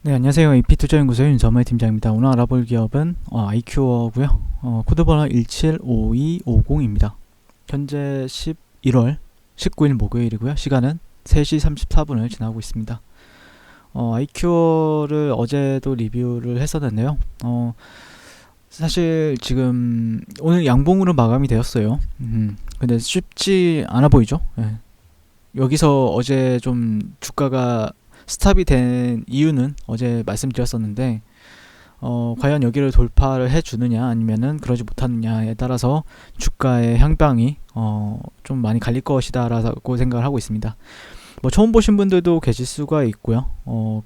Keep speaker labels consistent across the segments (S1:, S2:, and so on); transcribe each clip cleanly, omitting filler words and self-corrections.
S1: 네, 안녕하세요. AP투자연구소의 윤서마의 팀장입니다. 오늘 알아볼 기업은 아이큐어고요. 코드번호 175250입니다. 현재 11월 19일 목요일이고요. 시간은 3시 34분을 지나고 있습니다. 아이큐어를 어제도 리뷰를 했었는데요. 사실 지금 오늘 양봉으로 마감이 되었어요. 근데 쉽지 않아 보이죠? 예. 여기서 어제 좀 주가가 스탑이 된 이유는 어제 말씀드렸었는데 과연 여기를 돌파를 해주느냐 아니면은 그러지 못하느냐에 따라서 주가의 향방이 좀 많이 갈릴 것이다 라고 생각을 하고 있습니다. 뭐 처음 보신 분들도 계실 수가 있고요.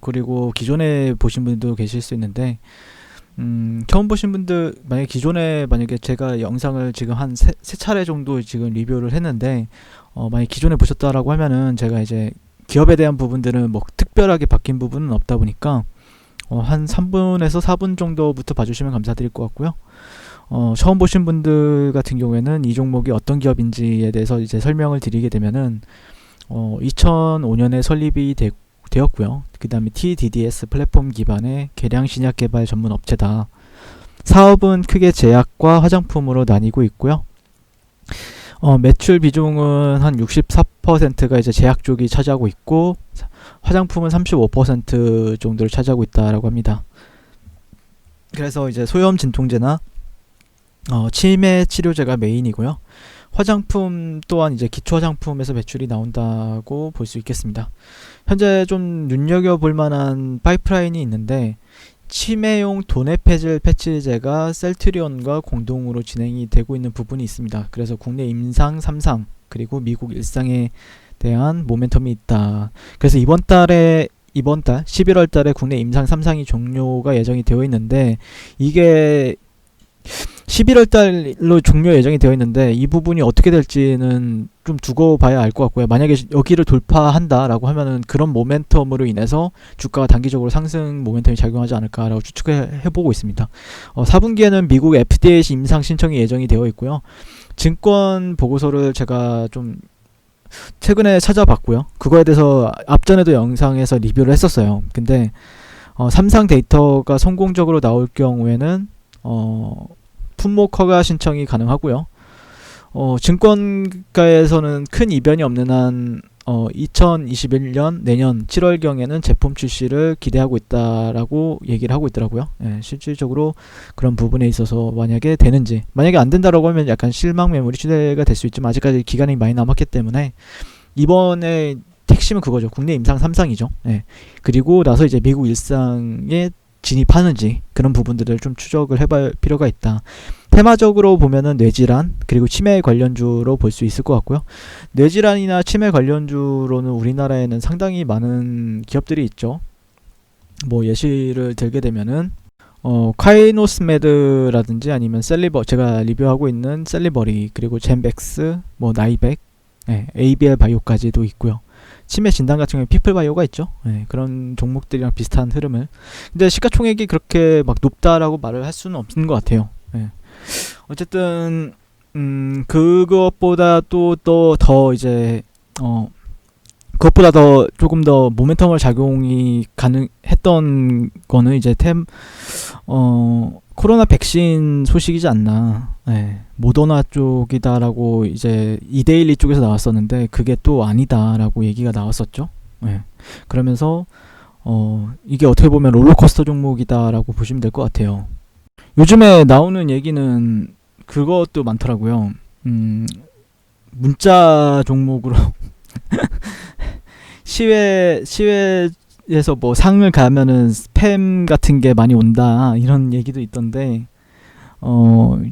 S1: 그리고 기존에 보신 분들도 계실 수 있는데 처음 보신 분들 만약에 제가 영상을 지금 한 세 차례 정도 지금 리뷰를 했는데 만약 기존에 보셨다라고 하면은 제가 이제 기업에 대한 부분들은 뭐 특별하게 바뀐 부분은 없다 보니까 한 3분에서 4분 정도부터 봐주시면 감사드릴 것 같고요. 처음 보신 분들 같은 경우에는 이 종목이 어떤 기업인지에 대해서 이제 설명을 드리게 되면은 2005년에 설립이 되었고요. 그 다음에 TDDS 플랫폼 기반의 계량 신약 개발 전문 업체다. 사업은 크게 제약과 화장품으로 나뉘고 있고요. 매출 비중은 한 64%가 이제 제약 쪽이 차지하고 있고 화장품은 35% 정도를 차지하고 있다라고 합니다. 그래서 이제 소염 진통제나 치매 치료제가 메인이고요. 화장품 또한 이제 기초 화장품에서 매출이 나온다고 볼 수 있겠습니다. 현재 좀 눈여겨볼 만한 파이프라인이 있는데 치매용 도네페질 패치제가 셀트리온과 공동으로 진행이 되고 있는 부분이 있습니다. 그래서 국내 임상 3상 그리고 미국 1상에 대한 모멘텀이 있다. 그래서 이번 달 11월 달에 국내 임상 3상이 종료가 예정이 되어 있는데 이게 11월 달로 종료 예정이 되어 있는데 이 부분이 어떻게 될지는 좀 두고 봐야 알 것 같고요. 만약에 여기를 돌파한다라고 하면은 그런 모멘텀으로 인해서 주가가 단기적으로 상승 모멘텀이 작용하지 않을까라고 추측해보고 있습니다. 4분기에는 미국 FDA 임상 신청이 예정이 되어 있고요. 증권 보고서를 제가 좀 최근에 찾아봤고요. 그거에 대해서 앞전에도 영상에서 리뷰를 했었어요. 근데 3상 데이터가 성공적으로 나올 경우에는 품목 허가 신청이 가능하고요. 증권가에서는 큰 이변이 없는 한 2021년 내년 7월경에는 제품 출시를 기대하고 있다라고 얘기를 하고 있더라고요. 예, 실질적으로 그런 부분에 있어서 만약에 되는지, 만약에 안 된다라고 하면 약간 실망 매물이 시대가 될 수 있지만 아직까지 기간이 많이 남았기 때문에 이번에 핵심은 그거죠. 국내 임상 3상이죠. 예. 그리고 나서 이제 미국 1상에 진입하는지 그런 부분들을 좀 추적을 해볼 필요가 있다. 테마적으로 보면은 뇌질환 그리고 치매 관련주로 볼 수 있을 것 같고요. 뇌질환이나 치매 관련주로는 우리나라에는 상당히 많은 기업들이 있죠. 뭐 예시를 들게 되면은 카이노스메드라든지 아니면 제가 리뷰하고 있는 셀리버리 그리고 젠백스 뭐 나이백 ABL 바이오까지도 있고요. 치매 진단 같은 경우에 피플바이오가 있죠. 그런 종목들이랑 비슷한 흐름을. 근데 시가총액이 그렇게 막 높다라고 말을 할 수는 없는 것 같아요. 어쨌든 그것보다 또 더 이제 그것보다 더 조금 더 모멘텀을 작용이 가능했던 거는 이제 코로나 백신 소식이지 않나. 모더나 쪽이다라고 이제 이데일리 쪽에서 나왔었는데 그게 또 아니다라고 얘기가 나왔었죠. 그러면서 이게 어떻게 보면 롤러코스터 종목이다라고 보시면 될 것 같아요. 요즘에 나오는 얘기는 그것도 많더라고요. 문자 종목으로 시외에서 뭐 상을 가면은 스팸 같은 게 많이 온다 이런 얘기도 있던데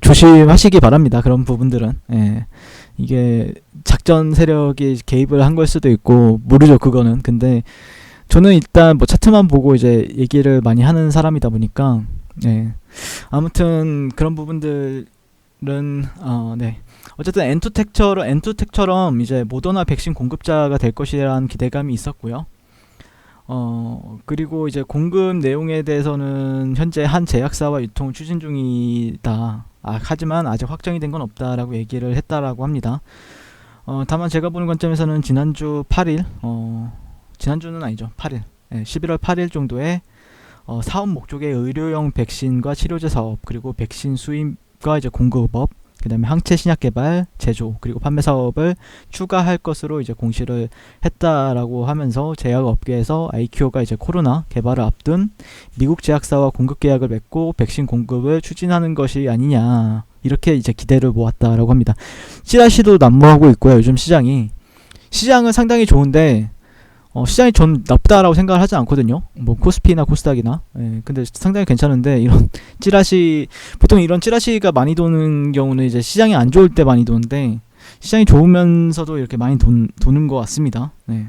S1: 조심하시기 바랍니다. 그런 부분들은 이게 작전 세력이 개입을 한 걸 수도 있고 모르죠 그거는. 근데 저는 일단 뭐 차트만 보고 이제 얘기를 많이 하는 사람이다 보니까 아무튼 그런 부분들은 어쨌든 엔투텍처럼 이제 모더나 백신 공급자가 될 것이라는 기대감이 있었고요. 그리고 이제 공급 내용에 대해서는 현재 한 제약사와 유통을 추진 중이다. 하지만 아직 확정이 된 건 없다라고 얘기를 했다라고 합니다. 다만 제가 보는 관점에서는 지난주 8일, 지난주는 아니죠. 8일, 11월 8일 정도에 사업 목적의 의료용 백신과 치료제 사업, 그리고 백신 수입과 이제 공급업, 그다음에 항체 신약 개발, 제조, 그리고 판매 사업을 추가할 것으로 이제 공시를 했다라고 하면서 제약업계에서 아이큐어가 이제 코로나 개발을 앞둔 미국 제약사와 공급 계약을 맺고 백신 공급을 추진하는 것이 아니냐, 이렇게 이제 기대를 모았다라고 합니다. 찌라시도 난무하고 있고요. 요즘 시장은 상당히 좋은데 시장이 전 나쁘다라고 생각을 하지 않거든요. 뭐 코스피나 코스닥이나. 근데 상당히 괜찮은데 이런 찌라시, 보통 이런 찌라시가 많이 도는 경우는 이제 시장이 안 좋을 때 많이 도는데 시장이 좋으면서도 이렇게 많이 도는 것 같습니다. 네.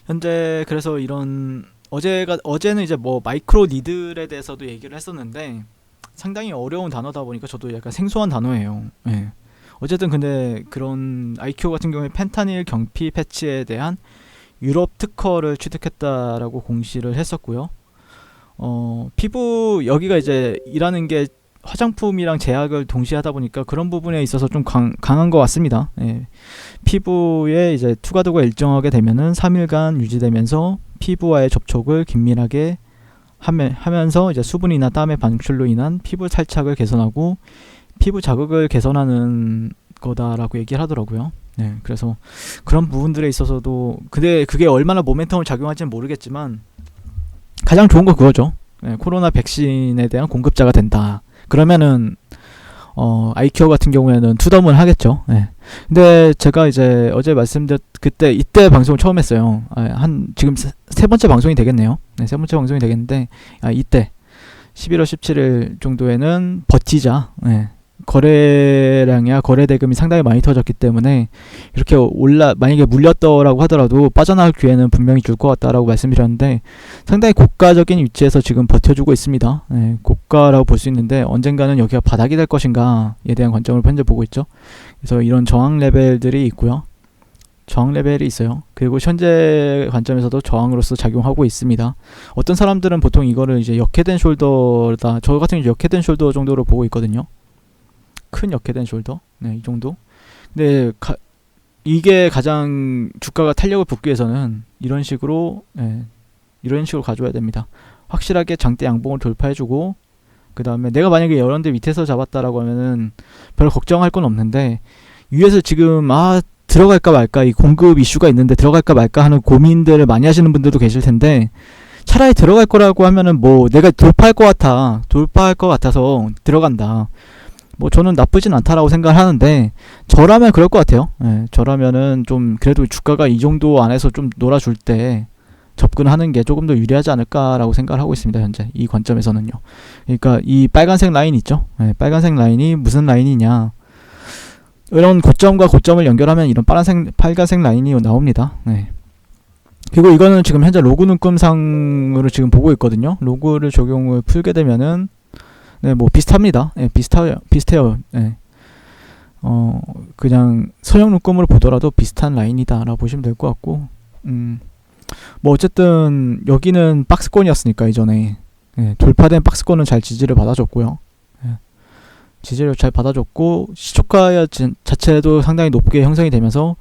S1: 현재 그래서 이런 어제는 이제 뭐 마이크로 니들에 대해서도 얘기를 했었는데 상당히 어려운 단어다 보니까 저도 약간 생소한 단어예요. 네. 어쨌든 근데 그런 아이큐 같은 경우에 펜타닐 경피 패치에 대한 유럽 특허를 취득했다라고 공시를 했었고요. 피부, 여기가 이제 일하는 게 화장품이랑 제약을 동시에 하다 보니까 그런 부분에 있어서 좀 강한 것 같습니다. 예. 피부에 이제 투과도가 일정하게 되면은 3일간 유지되면서 피부와의 접촉을 긴밀하게 하면서 이제 수분이나 땀의 방출로 인한 피부 탈착을 개선하고 피부 자극을 개선하는 거다라고 얘기를 하더라고요. 네, 그래서 그런 부분들에 있어서도 근데 그게 얼마나 모멘텀을 작용할지는 모르겠지만 가장 좋은 건 그거죠. 네, 코로나 백신에 대한 공급자가 된다. 그러면은 아이큐어 같은 경우에는 투더문 하겠죠. 네. 근데 제가 이제 어제 말씀드렸 이때 방송을 처음 했어요. 한 지금 세 번째 방송이 되겠네요. 네, 세 번째 방송이 되겠는데 이때 11월 17일 정도에는 버티자. 네. 거래량이야 거래 대금이 상당히 많이 터졌기 때문에 이렇게 만약에 물렸더라고 하더라도 빠져나갈 기회는 분명히 줄 것 같다라고 말씀드렸는데 상당히 고가적인 위치에서 지금 버텨주고 있습니다. 네, 고가라고 볼 수 있는데 언젠가는 여기가 바닥이 될 것인가에 대한 관점을 현재 보고 있죠. 그래서 이런 저항 레벨들이 있고요. 저항 레벨이 있어요. 그리고 현재 관점에서도 저항으로서 작용하고 있습니다. 어떤 사람들은 보통 이거를 이제 역헤드앤 숄더다. 저 같은 경우 역헤드앤 숄더 정도로 보고 있거든요. 큰 역헤드앤 숄더, 네, 이 정도. 근데 이게 가장 주가가 탄력을 붙기 위해서는 이런 식으로 가져야 됩니다. 확실하게 장대 양봉을 돌파해주고 그 다음에 내가 만약에 여러 대 밑에서 잡았다라고 하면은 별 걱정할 건 없는데 위에서 지금 들어갈까 말까, 이 공급 이슈가 있는데 들어갈까 말까 하는 고민들을 많이 하시는 분들도 계실 텐데 차라리 들어갈 거라고 하면은 뭐 내가 돌파할 것 같아서 들어간다. 뭐 저는 나쁘진 않다라고 생각을 하는데 저라면 그럴 것 같아요. 저라면은 좀 그래도 주가가 이 정도 안에서 좀 놀아줄 때 접근하는 게 조금 더 유리하지 않을까라고 생각을 하고 있습니다. 현재 이 관점에서는요. 그러니까 이 빨간색 라인 있죠. 빨간색 라인이 무슨 라인이냐, 이런 고점과 고점을 연결하면 이런 빨간색 라인이 나옵니다. 그리고 이거는 지금 현재 로그 눈금상으로 지금 보고 있거든요. 로그를 적용을 풀게 되면은 뭐 비슷합니다. 비슷해요. 그냥 선형 눈금으로 보더라도 비슷한 라인이다라고 보시면 될 것 같고, 뭐 어쨌든 여기는 박스권이었으니까 이전에 돌파된 박스권은 잘 지지를 받아줬고요. 지지를 잘 받아줬고 시초가 자체도 상당히 높게 형성이 되면서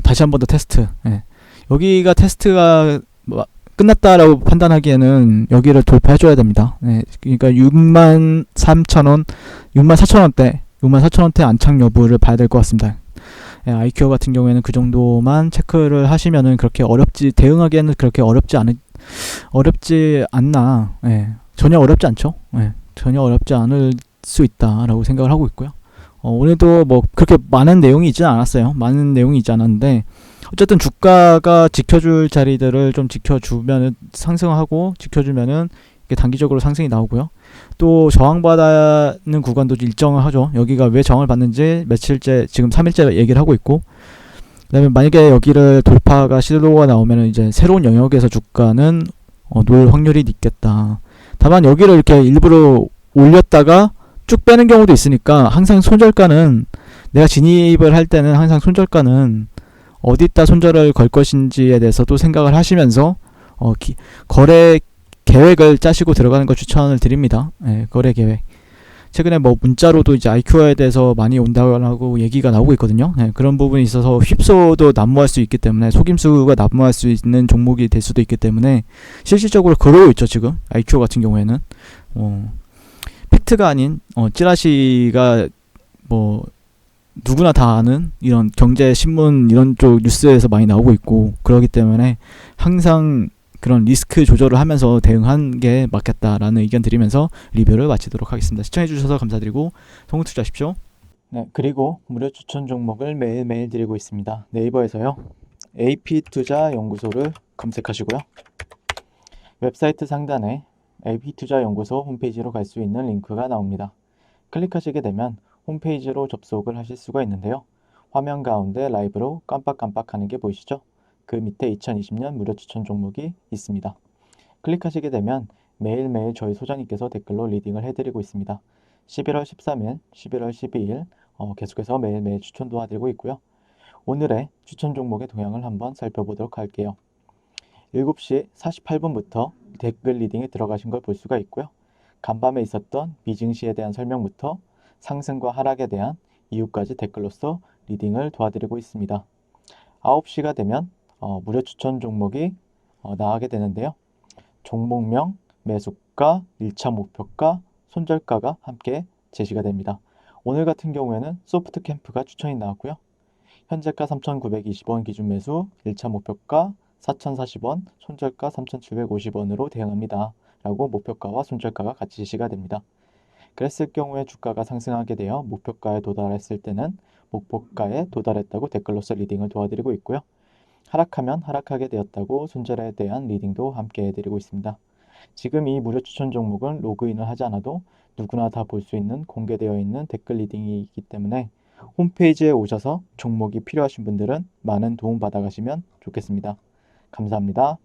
S1: 다시 한 번 더 테스트. 여기가 테스트가 끝났다라고 판단하기에는 여기를 돌파해줘야 됩니다. 그러니까 63,000원, 64,000원대 안착 여부를 봐야 될 것 같습니다. 아이큐어 같은 경우에는 그 정도만 체크를 하시면은 대응하기에는 그렇게 어렵지 않나. 전혀 어렵지 않죠. 전혀 어렵지 않을 수 있다라고 생각을 하고 있고요. 오늘도 뭐 그렇게 많은 내용이 있지 않았는데 어쨌든 주가가 지켜줄 자리들을 좀 지켜주면은 상승하고 지켜주면은 이게 단기적으로 상승이 나오고요. 또 저항받는 구간도 일정을 하죠. 여기가 왜 저항을 받는지 며칠째, 지금 3일째 얘기를 하고 있고, 그다음에 만약에 여기를 돌파가 시도가 나오면은 이제 새로운 영역에서 주가는 놓을 확률이 있겠다. 다만 여기를 이렇게 일부러 올렸다가 쭉 빼는 경우도 있으니까 항상 손절가는, 내가 진입을 할 때는 항상 손절가는 어디다 손절을 걸 것인지에 대해서도 생각을 하시면서 거래 계획을 짜시고 들어가는 걸 추천을 드립니다. 거래 계획. 최근에 뭐 문자로도 이제 IQ에 대해서 많이 온다고 얘기가 나오고 있거든요. 네, 그런 부분이 있어서 휩소도 난무할 수 있기 때문에 속임수가 난무할 수 있는 종목이 될 수도 있기 때문에 실질적으로 그러고 있죠 지금 IQ 같은 경우에는 팩트가 아닌 찌라시가 뭐 누구나 다 아는 이런 경제 신문 이런 쪽 뉴스에서 많이 나오고 있고 그러기 때문에 항상 그런 리스크 조절을 하면서 대응한 게 맞겠다라는 의견 드리면서 리뷰를 마치도록 하겠습니다. 시청해주셔서 감사드리고 통금 투자하십시오. 네, 그리고 무료 추천 종목을 매일매일 드리고 있습니다. 네이버에서요. AP투자연구소를 검색하시고요. 웹사이트 상단에 AP투자연구소 홈페이지로 갈 수 있는 링크가 나옵니다. 클릭하시게 되면 홈페이지로 접속을 하실 수가 있는데요. 화면 가운데 라이브로 깜빡깜빡하는 게 보이시죠? 그 밑에 2020년 무료 추천 종목이 있습니다. 클릭하시게 되면 매일매일 저희 소장님께서 댓글로 리딩을 해드리고 있습니다. 11월 13일, 11월 12일 계속해서 매일매일 추천 도와드리고 있고요. 오늘의 추천 종목의 동향을 한번 살펴보도록 할게요. 7시 48분부터 댓글 리딩에 들어가신 걸 볼 수가 있고요. 간밤에 있었던 미증시에 대한 설명부터 상승과 하락에 대한 이유까지 댓글로서 리딩을 도와드리고 있습니다. 9시가 되면 무료 추천 종목이 나가게 되는데요. 종목명, 매수가, 1차 목표가, 손절가가 함께 제시가 됩니다. 오늘 같은 경우에는 소프트캠프가 추천이 나왔고요. 현재가 3,920원 기준 매수, 1차 목표가 4,040원, 손절가 3,750원으로 대응합니다. 라고 목표가와 손절가가 같이 제시가 됩니다. 그랬을 경우에 주가가 상승하게 되어 목표가에 도달했을 때는 목표가에 도달했다고 댓글로서 리딩을 도와드리고 있고요. 하락하면 하락하게 되었다고 손절에 대한 리딩도 함께 해드리고 있습니다. 지금 이 무료 추천 종목은 로그인을 하지 않아도 누구나 다 볼 수 있는 공개되어 있는 댓글 리딩이기 때문에 홈페이지에 오셔서 종목이 필요하신 분들은 많은 도움 받아가시면 좋겠습니다. 감사합니다.